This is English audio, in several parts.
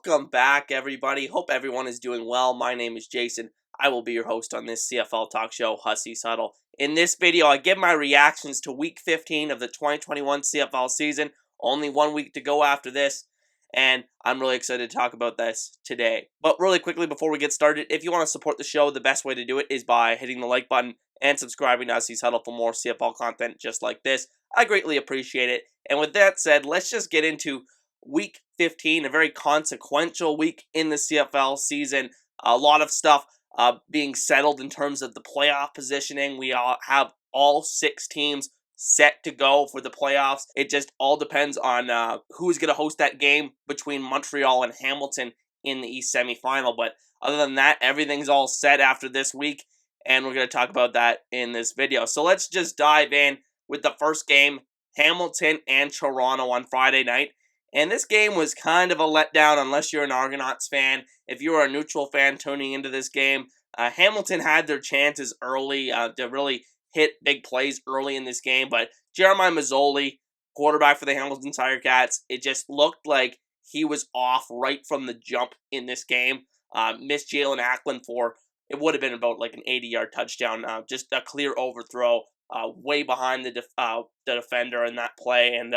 Welcome back, everybody. Hope everyone is doing well. My name is Jason. I will be your host on this CFL talk show, Hussey's Huddle. In this video, I give my reactions to Week 15 of the 2021 CFL season. Only 1 week to go after this, and I'm really excited to talk about this today. But really quickly, before we get started, if you want to support the show, the best way to do it is by hitting the like button and subscribing to Hussey's Huddle for more CFL content just like this. I greatly appreciate it. And with that said, let's just get into Week 15, a very consequential week in the CFL season. A lot of stuff being settled in terms of the playoff positioning. We have all 6 teams set to go for the playoffs. It just all depends on who's going to host that game between Montreal and Hamilton in the East semifinal. But other than that, everything's all set after this week, and we're going to talk about that in this video. So let's just dive in with the first game, Hamilton and Toronto on Friday night. And this game was kind of a letdown unless you're an Argonauts fan. If you are a neutral fan tuning into this game, Hamilton had their chances early to really hit big plays early in this game. But Jeremiah Mazzoli, quarterback for the Hamilton Tiger Cats, it just looked like he was off right from the jump in this game. Missed Jalen Ackland for, it would have been about like an 80-yard touchdown. Just a clear overthrow way behind the defender in that play. And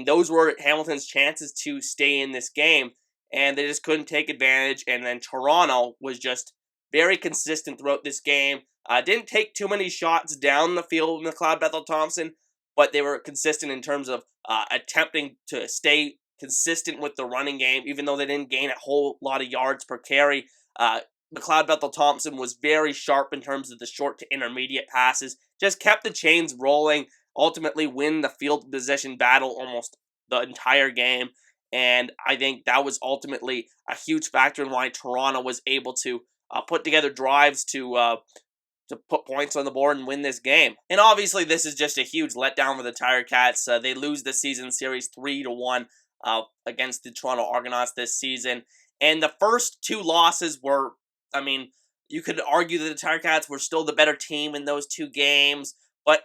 those were Hamilton's chances to stay in this game, and they just couldn't take advantage. And then Toronto was just very consistent throughout this game. Didn't take too many shots down the field in McLeod Bethel-Thompson, but they were consistent in terms of attempting to stay consistent with the running game, even though they didn't gain a whole lot of yards per carry. McLeod Bethel-Thompson was very sharp in terms of the short to intermediate passes, just kept the chains rolling, ultimately win the field position battle almost the entire game. And I think that was ultimately a huge factor in why Toronto was able to put together drives to put points on the board and win this game. And obviously this is just a huge letdown for the Tiger Cats. They lose the season series 3-1 against the Toronto Argonauts this season. And the first 2 losses were, you could argue that the Tiger Cats were still the better team in those 2 games, but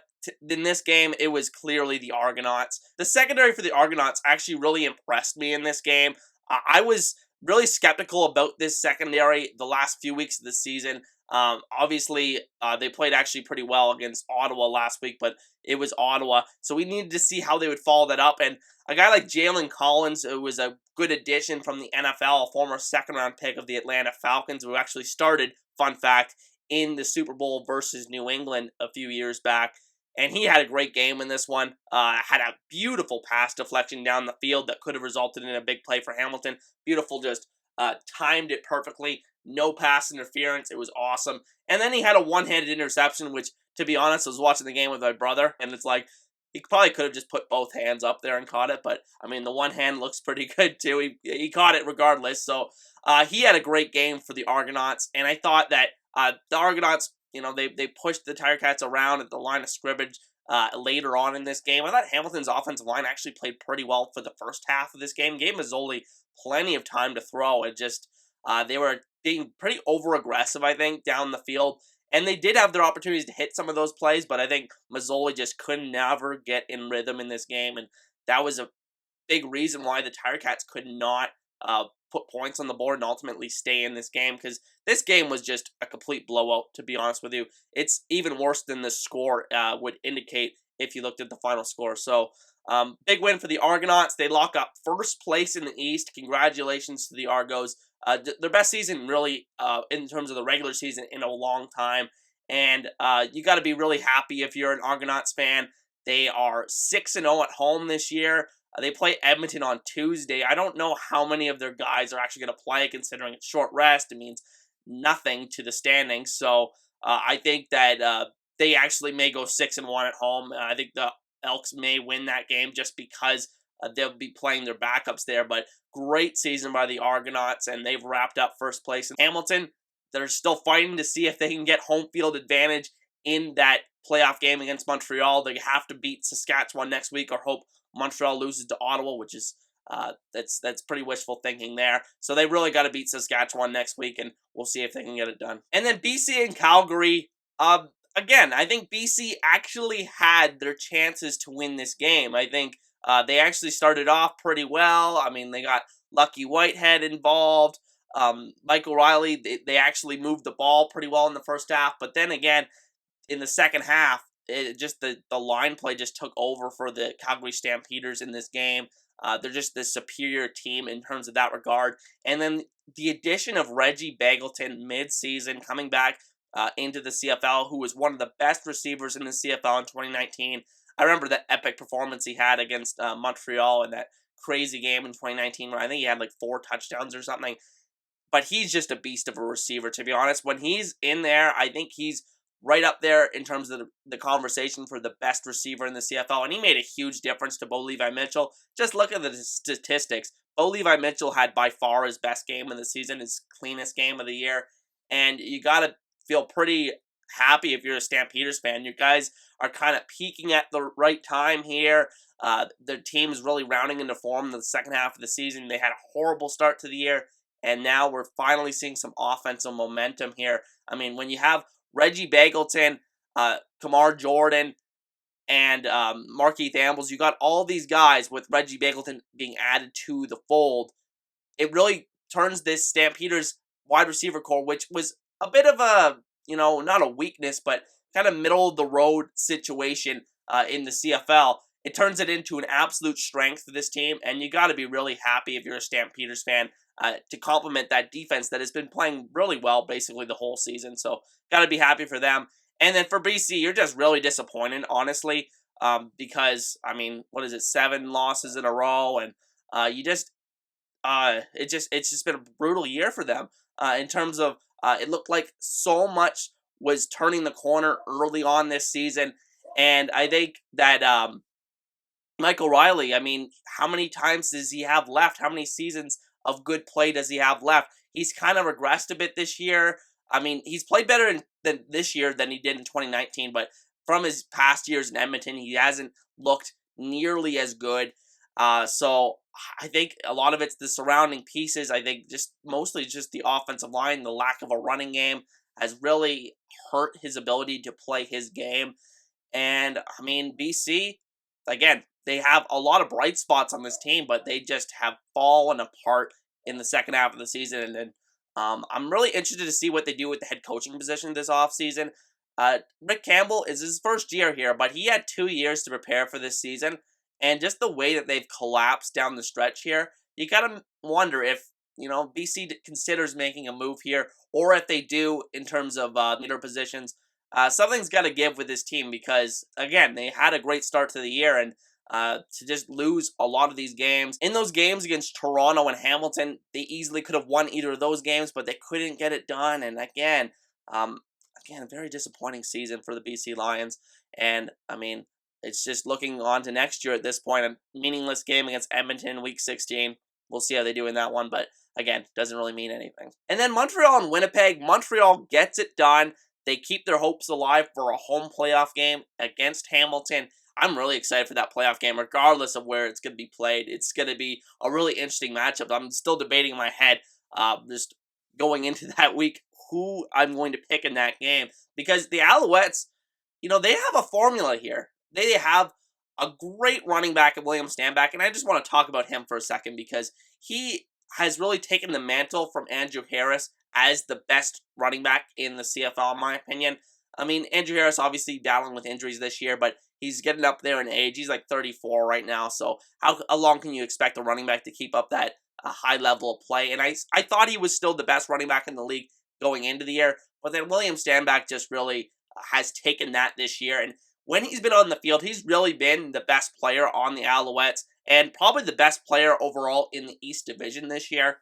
in this game, it was clearly the Argonauts. The secondary for the Argonauts actually really impressed me in this game. I was really skeptical about this secondary the last few weeks of the season. Obviously, they played actually pretty well against Ottawa last week, but it was Ottawa, so we needed to see how they would follow that up. And a guy like Jalen Collins, who was a good addition from the NFL, a former second-round pick of the Atlanta Falcons, who actually started, fun fact, in the Super Bowl versus New England a few years back. And he had a great game in this one. Had a beautiful pass deflection down the field that could have resulted in a big play for Hamilton. Beautiful, just timed it perfectly. No pass interference. It was awesome. And then he had a one-handed interception, which, to be honest, I was watching the game with my brother, and it's like, he probably could have just put both hands up there and caught it, but, the one hand looks pretty good, too. He caught it regardless. So he had a great game for the Argonauts, and I thought that the Argonauts, they pushed the Tiger Cats around at the line of scrimmage later on in this game. I thought Hamilton's offensive line actually played pretty well for the first half of this game. Gave Mazzoli plenty of time to throw. It just, they were being pretty over-aggressive, I think, down the field. And they did have their opportunities to hit some of those plays, but I think Mazzoli just could never get in rhythm in this game. And that was a big reason why the Tiger Cats could not put points on the board and ultimately stay in this game, because this game was just a complete blowout, to be honest with you. It's even worse than the score would indicate if you looked at the final score. So, big win for the Argonauts. They lock up first place in the East. Congratulations to the Argos. Their best season, really, in terms of the regular season, in a long time. And you got to be really happy if you're an Argonauts fan. They are 6-0 at home this year. They play Edmonton on Tuesday. I don't know how many of their guys are actually going to play, considering it's short rest. It means nothing to the standings. So I think that they actually may go 6-1 at home. I think the Elks may win that game just because they'll be playing their backups there. But great season by the Argonauts, and they've wrapped up first place in Hamilton. They're still fighting to see if they can get home field advantage in that playoff game against Montreal. They have to beat Saskatchewan next week or hope Montreal loses to Ottawa, which is that's pretty wishful thinking there. So they really got to beat Saskatchewan next week, and we'll see if they can get it done. And then BC and Calgary, again, I think BC actually had their chances to win this game. I think they actually started off pretty well. They got Lucky Whitehead involved. Michael Riley, they actually moved the ball pretty well in the first half, but then again, in the second half, it just the line play just took over for the Calgary Stampeders in this game. They're just the superior team in terms of that regard. And then the addition of Reggie Begelton mid-season coming back into the CFL, who was one of the best receivers in the CFL in 2019. I remember that epic performance he had against Montreal in that crazy game in 2019 where I think he had like 4 touchdowns or something. But he's just a beast of a receiver, to be honest. When he's in there, I think he's right up there in terms of the conversation for the best receiver in the CFL, and he made a huge difference to Bo Levi Mitchell. Just look at the statistics. Bo Levi Mitchell had by far his best game of the season, his cleanest game of the year, and you got to feel pretty happy if you're a Stampeders fan. You guys are kind of peaking at the right time here. Their team is really rounding into form in the second half of the season. They had a horrible start to the year, and now we're finally seeing some offensive momentum here. I mean, when you have Reggie Begelton, Kamar Jordan, and Markeith Ambles, you got all these guys with Reggie Begelton being added to the fold. It really turns this Stampeders wide receiver core, which was a bit of a, not a weakness, but kind of middle of the road situation in the CFL. It turns it into an absolute strength for this team, and you got to be really happy if you're a Stampeders fan to complement that defense that has been playing really well basically the whole season. So got to be happy for them. And then for BC, you're just really disappointed, honestly, because, I mean, what is it, 7 losses in a row, and it's just been a brutal year for them in terms of it looked like so much was turning the corner early on this season, and I think that Michael Riley, I mean, how many times does he have left? How many seasons of good play does he have left? He's kind of regressed a bit this year. I mean, he's played better than this year than he did in 2019, but from his past years in Edmonton, he hasn't looked nearly as good. So I think a lot of it's the surrounding pieces. I think just mostly just the offensive line, the lack of a running game has really hurt his ability to play his game. And I mean, BC, again, they have a lot of bright spots on this team, but they just have fallen apart in the second half of the season. And I'm really interested to see what they do with the head coaching position this offseason. Rick Campbell is his first year here, but he had 2 years to prepare for this season. And just the way that they've collapsed down the stretch here, you got to wonder if, BC considers making a move here, or if they do in terms of leader positions. Something's got to give with this team because, again, they had a great start to the year, and to just lose a lot of these games. In those games against Toronto and Hamilton, they easily could have won either of those games, but they couldn't get it done. And again, a very disappointing season for the BC Lions. And, I mean, it's just looking on to next year at this point. A meaningless game against Edmonton, Week 16. We'll see how they do in that one, but again, doesn't really mean anything. And then Montreal and Winnipeg. Montreal gets it done. They keep their hopes alive for a home playoff game against Hamilton. I'm really excited for that playoff game, regardless of where it's going to be played. It's going to be a really interesting matchup. I'm still debating in my head, just going into that week, who I'm going to pick in that game. Because the Alouettes, they have a formula here. They have a great running back at William Stanback, and I just want to talk about him for a second because he has really taken the mantle from Andrew Harris as the best running back in the CFL, in my opinion. I mean, Andrew Harris obviously battling with injuries this year, but he's getting up there in age. He's like 34 right now, so how long can you expect a running back to keep up that high level of play? And I thought he was still the best running back in the league going into the year, but then William Stanback just really has taken that this year, and when he's been on the field, he's really been the best player on the Alouettes and probably the best player overall in the East Division this year.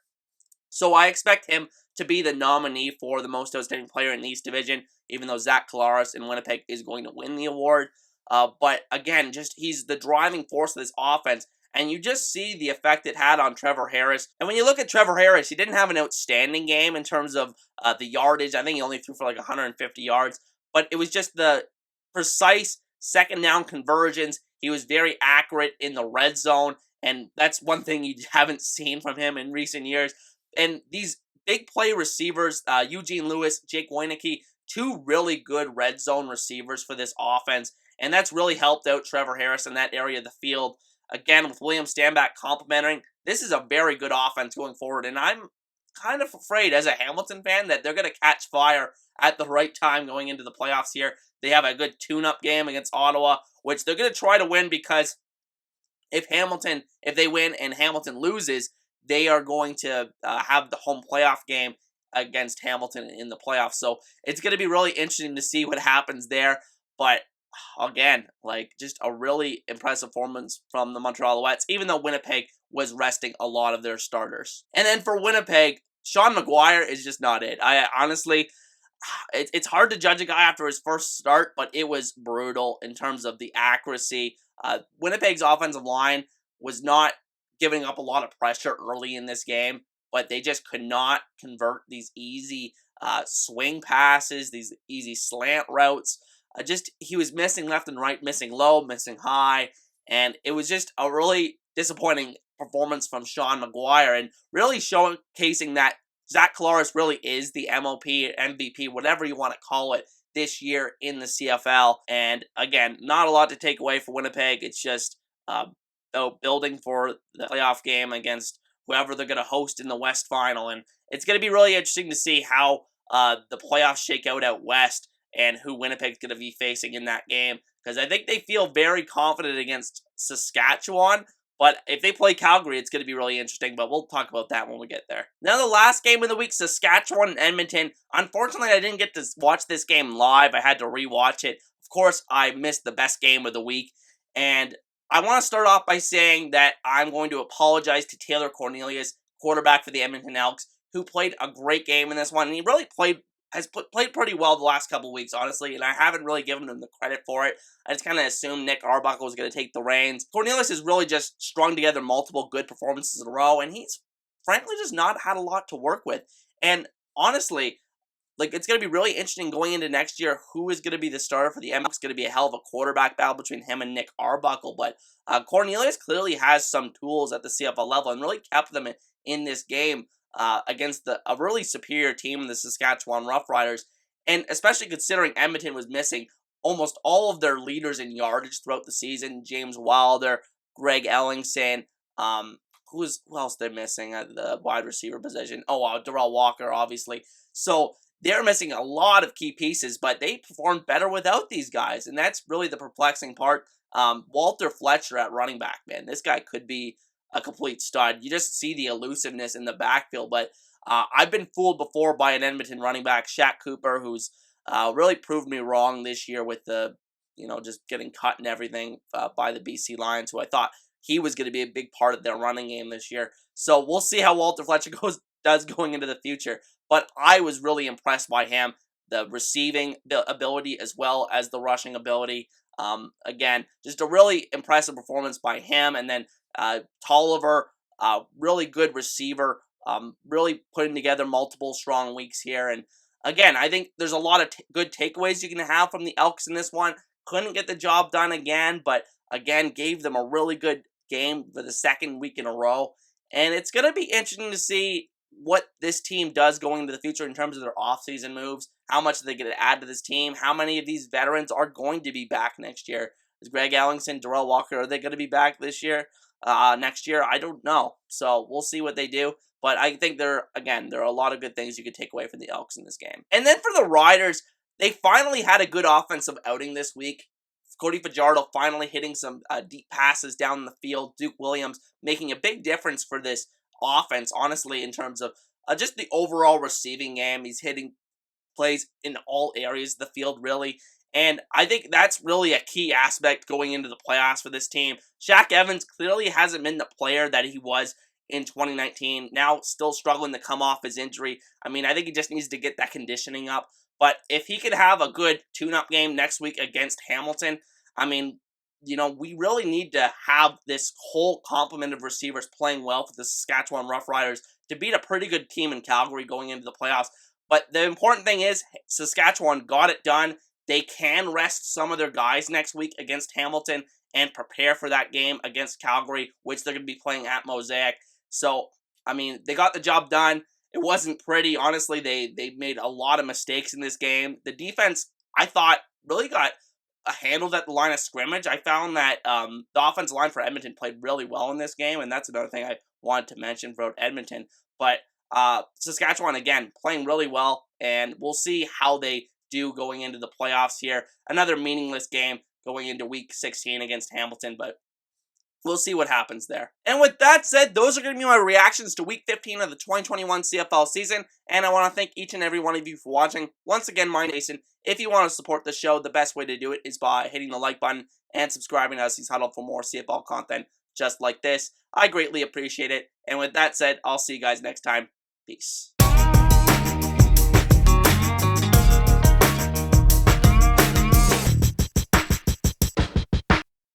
So I expect him to be the nominee for the most outstanding player in the East Division, even though Zach Collaros in Winnipeg is going to win the award. But again, he's the driving force of this offense, and you just see the effect it had on Trevor Harris. And when you look at Trevor Harris, he didn't have an outstanding game in terms of the yardage. I think he only threw for like 150 yards, but it was just the precise second down conversions. He was very accurate in the red zone, and that's one thing you haven't seen from him in recent years. And these big play receivers, Eugene Lewis, Jake Weineke, 2 really good red zone receivers for this offense, and that's really helped out Trevor Harris in that area of the field. again, with William Stanback complimenting, this is a very good offense going forward, and I'm kind of afraid as a Hamilton fan that they're going to catch fire at the right time going into the playoffs here. They have a good tune-up game against Ottawa, which they're going to try to win because if they win and Hamilton loses, they are going to have the home playoff game against Hamilton in the playoffs. So it's going to be really interesting to see what happens there. But again, like just a really impressive performance from the Montreal Alouettes, even though Winnipeg was resting a lot of their starters. And then for Winnipeg, Sean McGuire is just not it. I honestly, it's hard to judge a guy after his first start, but it was brutal in terms of the accuracy. Winnipeg's offensive line was not giving up a lot of pressure early in this game, but they just could not convert these easy swing passes, these easy slant routes. He was missing left and right, missing low, missing high, and it was just a really disappointing performance from Sean McGuire, and really showcasing that Zach Collaros really is the MOP, MVP, whatever you want to call it, this year in the CFL. And again, not a lot to take away for Winnipeg. It's just building for the playoff game against whoever they're going to host in the West Final. And it's going to be really interesting to see how the playoffs shake out West and who Winnipeg's going to be facing in that game. Because I think they feel very confident against Saskatchewan. But if they play Calgary, it's going to be really interesting, but we'll talk about that when we get there. Now, the last game of the week, Saskatchewan and Edmonton. Unfortunately, I didn't get to watch this game live. I had to rewatch it. Of course, I missed the best game of the week. And I want to start off by saying that I'm going to apologize to Taylor Cornelius, quarterback for the Edmonton Elks, who played a great game in this one. And he really played pretty well the last couple weeks, honestly, and I haven't really given him the credit for it. I just kind of assumed Nick Arbuckle was going to take the reins. Cornelius has really just strung together multiple good performances in a row, and he's frankly just not had a lot to work with. And honestly, like, it's going to be really interesting going into next year who is going to be the starter for the Elks. It's going to be a hell of a quarterback battle between him and Nick Arbuckle, but Cornelius clearly has some tools at the CFL level and really kept them in this game against a really superior team in the Saskatchewan Roughriders, and especially considering Edmonton was missing almost all of their leaders in yardage throughout the season. James Wilder, Greg Ellingson, who else they're missing at the wide receiver position? Darrell Walker, obviously. So they're missing a lot of key pieces, but they performed better without these guys, and that's really the perplexing part. Walter Fletcher at running back, man, this guy could be a complete stud. You just see the elusiveness in the backfield, but I've been fooled before by an Edmonton running back, Shaq Cooper, who's really proved me wrong this year with just getting cut and everything by the BC Lions, who I thought he was going to be a big part of their running game this year. So we'll see how Walter Fletcher does going into the future, but I was really impressed by him, the receiving ability as well as the rushing ability. Again, just a really impressive performance by him, and then Tolliver, really good receiver, really putting together multiple strong weeks here. And again, I think there's a lot of good takeaways you can have from the Elks in this one. Couldn't get the job done again, but again, gave them a really good game for the second week in a row. And it's going to be interesting to see what this team does going into the future in terms of their offseason moves. How much are they going to add to this team? How many of these veterans are going to be back next year? Is Greg Ellingson, Darrell Walker, are they going to be back this year? Next year? I don't know. So we'll see what they do. But I think there are a lot of good things you could take away from the Elks in this game. And then for the Riders, they finally had a good offensive outing this week. Cody Fajardo finally hitting some deep passes down the field. Duke Williams making a big difference for this offense, honestly, in terms of just the overall receiving game. He's hitting plays in all areas of the field, really. And I think that's really a key aspect going into the playoffs for this team. Shaq Evans clearly hasn't been the player that he was in 2019. Now still struggling to come off his injury. I mean, I think he just needs to get that conditioning up. But if he could have a good tune-up game next week against Hamilton, I mean, we really need to have this whole complement of receivers playing well for the Saskatchewan Roughriders to beat a pretty good team in Calgary going into the playoffs. But the important thing is Saskatchewan got it done. They can rest some of their guys next week against Hamilton and prepare for that game against Calgary, which they're going to be playing at Mosaic. So, I mean, they got the job done. It wasn't pretty. Honestly, they made a lot of mistakes in this game. The defense, I thought, really got handled at the line of scrimmage. I found that the offensive line for Edmonton played really well in this game, and that's another thing I wanted to mention for Edmonton. But Saskatchewan, again, playing really well, and we'll see how they do going into the playoffs here. Another meaningless game going into Week 16 against Hamilton, but we'll see what happens there. And with that said, those are going to be my reactions to Week 15 of the 2021 CFL season, and I want to thank each and every one of you for watching. Once again, my name is Jason. If you want to support the show, the best way to do it is by hitting the like button and subscribing to Hussey's Huddle for more CFL content just like this. I greatly appreciate it. And with that said, I'll see you guys next time. Peace.